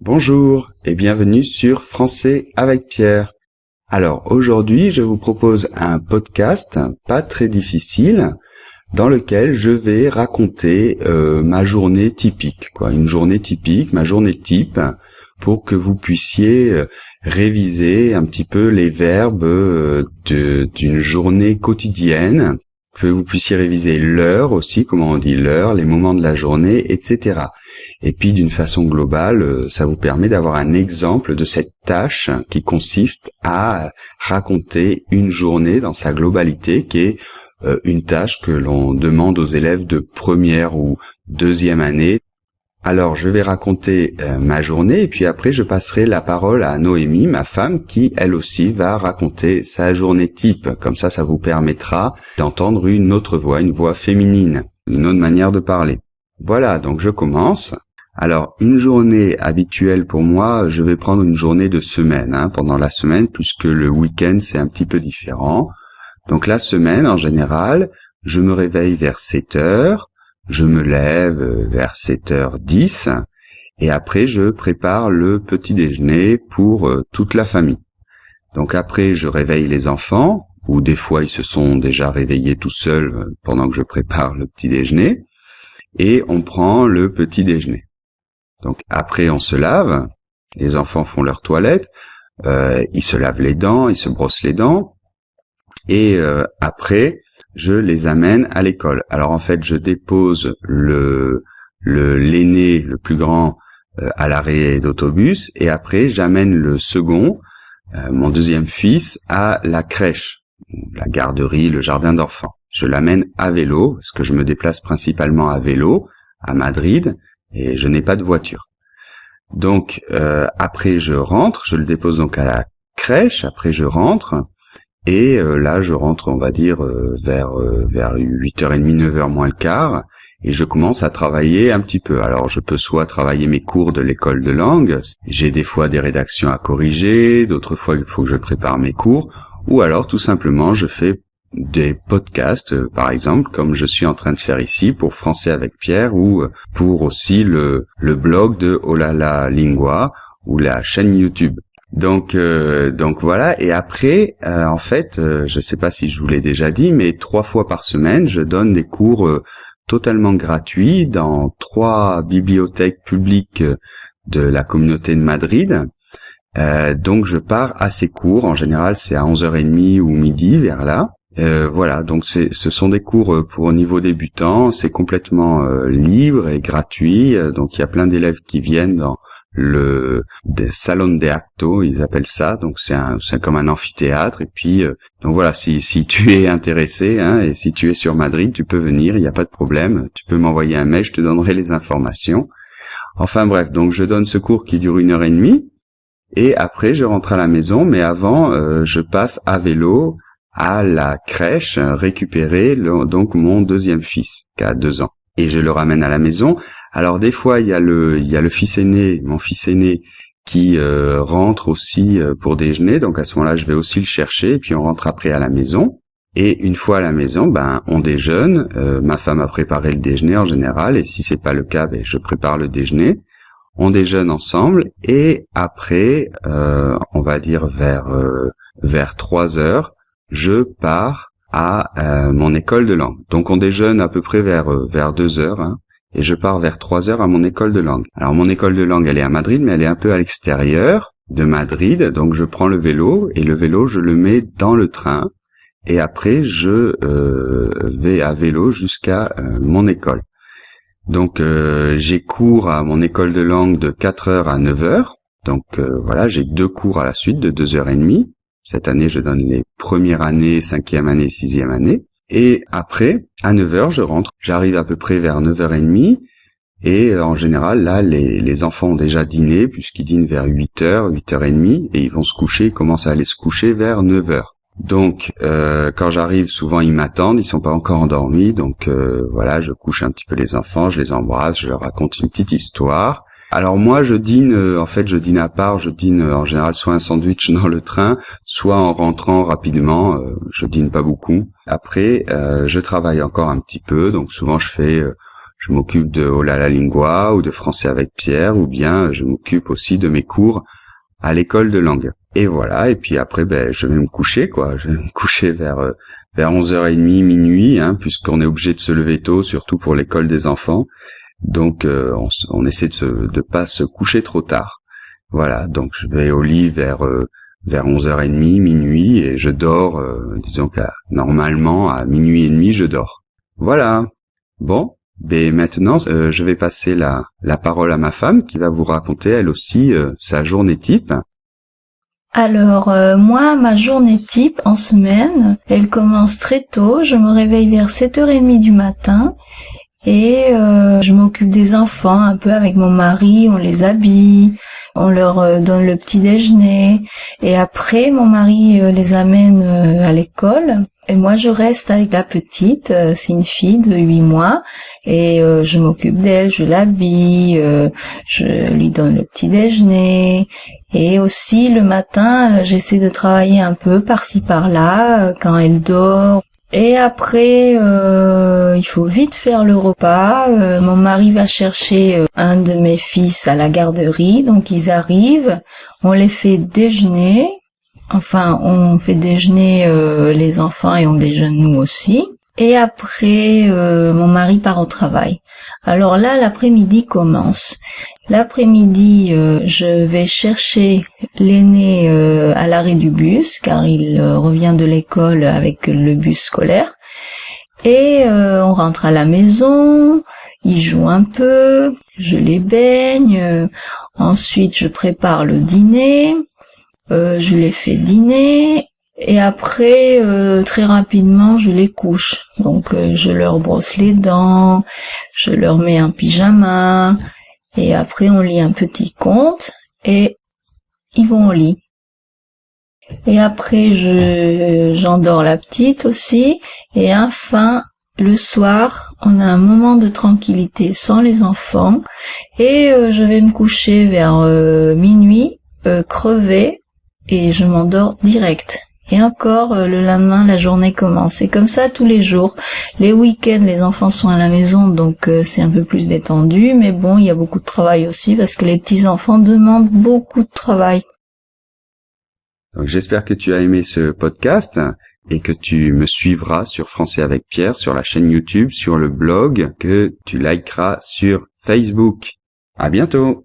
Bonjour et bienvenue sur Français avec Pierre. Alors aujourd'hui, je vous propose un podcast pas très difficile dans lequel je vais raconter ma journée typique, une journée typique, ma journée type, pour que vous puissiez réviser un petit peu les verbes d'une journée quotidienne, que vous puissiez réviser l'heure aussi, comment on dit l'heure, les moments de la journée, etc. Et puis d'une façon globale, ça vous permet d'avoir un exemple de cette tâche qui consiste à raconter une journée dans sa globalité, qui est une tâche que l'on demande aux élèves de première ou deuxième année. Alors je vais raconter ma journée et puis après je passerai la parole à Noémie, ma femme, qui elle aussi va raconter sa journée type. Comme ça vous permettra d'entendre une autre voix, une voix féminine, une autre manière de parler. Voilà, donc je commence. Alors, une journée habituelle pour moi, je vais prendre une journée de semaine, pendant la semaine, puisque le week-end c'est un petit peu différent. Donc la semaine, en général, je me réveille vers 7 heures, je me lève vers 7h10, et après je prépare le petit déjeuner pour toute la famille. Donc après, je réveille les enfants, ou des fois ils se sont déjà réveillés tout seuls pendant que je prépare le petit déjeuner, et on prend le petit déjeuner. Donc après on se lave, les enfants font leur toilette, ils se lavent les dents, ils se brossent les dents, et après je les amène à l'école. Alors en fait je dépose l'aîné, le plus grand, à l'arrêt d'autobus, et après j'amène le second, mon deuxième fils, à la crèche, la garderie, le jardin d'enfants. Je l'amène à vélo, parce que je me déplace principalement à vélo, à Madrid, et je n'ai pas de voiture. Donc après je rentre, je le dépose donc à la crèche, après je rentre, et là je rentre on va dire vers 8h30, 9h moins le quart, et je commence à travailler un petit peu. Alors je peux soit travailler mes cours de l'école de langue, j'ai des fois des rédactions à corriger, d'autres fois il faut que je prépare mes cours, ou alors tout simplement je fais des podcasts, par exemple, comme je suis en train de faire ici pour Français avec Pierre, ou pour aussi le blog de Olala Lingua, ou la chaîne YouTube. Donc voilà. Et après, en fait, je sais pas si je vous l'ai déjà dit, mais 3 fois par semaine, je donne des cours totalement gratuits dans 3 bibliothèques publiques de la communauté de Madrid. Donc je pars à ces cours. En général, c'est à 11h30 ou midi, vers là. Voilà, donc ce sont des cours pour niveau débutant, c'est complètement libre et gratuit, donc il y a plein d'élèves qui viennent dans le salon de acto, ils appellent ça, donc c'est comme un amphithéâtre, et puis donc voilà, si tu es intéressé, et si tu es sur Madrid, tu peux venir, il n'y a pas de problème, tu peux m'envoyer un mail, je te donnerai les informations. Enfin bref, donc je donne ce cours qui dure 1h30, et après je rentre à la maison, mais avant je passe à vélo à la crèche récupérer donc mon deuxième fils qui a 2 ans, et je le ramène à la maison. Alors des fois il y a le fils aîné, mon fils aîné, qui rentre aussi pour déjeuner, donc à ce moment-là je vais aussi le chercher, et puis on rentre après à la maison. Et une fois à la maison, on déjeune, ma femme a préparé le déjeuner en général, et si c'est pas le cas, je prépare le déjeuner. On déjeune ensemble, et après on va dire vers 3 heures, je pars à mon école de langue. Donc on déjeune à peu près vers 2 heures, et je pars vers 3 heures à mon école de langue. Alors mon école de langue, elle est à Madrid, mais elle est un peu à l'extérieur de Madrid, donc je prends le vélo, et le vélo je le mets dans le train, et après je vais à vélo jusqu'à mon école. Donc j'ai cours à mon école de langue de 4h à 9h, donc voilà, j'ai 2 cours à la suite de 2h30. Cette année, je donne les premières années, 5e année, 6e année. Et après, à 9h, je rentre. J'arrive à peu près vers 9h30. Et en général, là, les enfants ont déjà dîné, puisqu'ils dînent vers 8h, 8h30. Et ils vont se coucher, ils commencent à aller se coucher vers 9h. Donc, quand j'arrive, souvent, ils m'attendent, ils sont pas encore endormis. Donc, voilà, je couche un petit peu les enfants, je les embrasse, je leur raconte une petite histoire. Alors moi je dîne à part, je dîne en général soit un sandwich dans le train, soit en rentrant rapidement, je dîne pas beaucoup. Après je travaille encore un petit peu, donc souvent je je m'occupe de Oh là la lingua ou de Français avec Pierre, ou bien je m'occupe aussi de mes cours à l'école de langue. Et voilà, et puis après, je vais me coucher, quoi. Je vais me coucher vers 11h30, minuit, puisqu'on est obligé de se lever tôt, surtout pour l'école des enfants. Donc, on essaie de pas se coucher trop tard. Voilà, donc je vais au lit vers 11h30, minuit, et je dors, disons que normalement, à minuit et demi, je dors. Voilà. Bon. Maintenant, je vais passer la parole à ma femme qui va vous raconter elle aussi sa journée type. Alors, moi, ma journée type en semaine, elle commence très tôt. Je me réveille vers 7h30 du matin et je m'occupe des enfants un peu avec mon mari. On les habille, on leur donne le petit déjeuner et après, mon mari les amène à l'école. Et moi, je reste avec la petite, c'est une fille de 8 mois, et je m'occupe d'elle, je l'habille, je lui donne le petit déjeuner, et aussi le matin, j'essaie de travailler un peu par-ci par-là, quand elle dort. Et après, il faut vite faire le repas. Mon mari va chercher un de mes fils à la garderie, donc ils arrivent, on les fait déjeuner. Enfin, on fait déjeuner les enfants et on déjeune nous aussi. Et après, mon mari part au travail. Alors là, l'après-midi commence. L'après-midi, je vais chercher l'aîné à l'arrêt du bus, car il revient de l'école avec le bus scolaire. Et on rentre à la maison, il joue un peu, je les baigne. Ensuite, je prépare le dîner. Je les fais dîner et après très rapidement je les couche. Donc je leur brosse les dents, je leur mets un pyjama et après on lit un petit conte et ils vont au lit. Et après j'endors la petite aussi et enfin le soir on a un moment de tranquillité sans les enfants et je vais me coucher vers minuit crevée. Et je m'endors direct. Et encore, le lendemain, la journée commence. Et comme ça, tous les jours. Les week-ends, les enfants sont à la maison, donc c'est un peu plus détendu. Mais bon, il y a beaucoup de travail aussi, parce que les petits-enfants demandent beaucoup de travail. Donc j'espère que tu as aimé ce podcast et que tu me suivras sur Français avec Pierre, sur la chaîne YouTube, sur le blog, que tu likeras sur Facebook. À bientôt!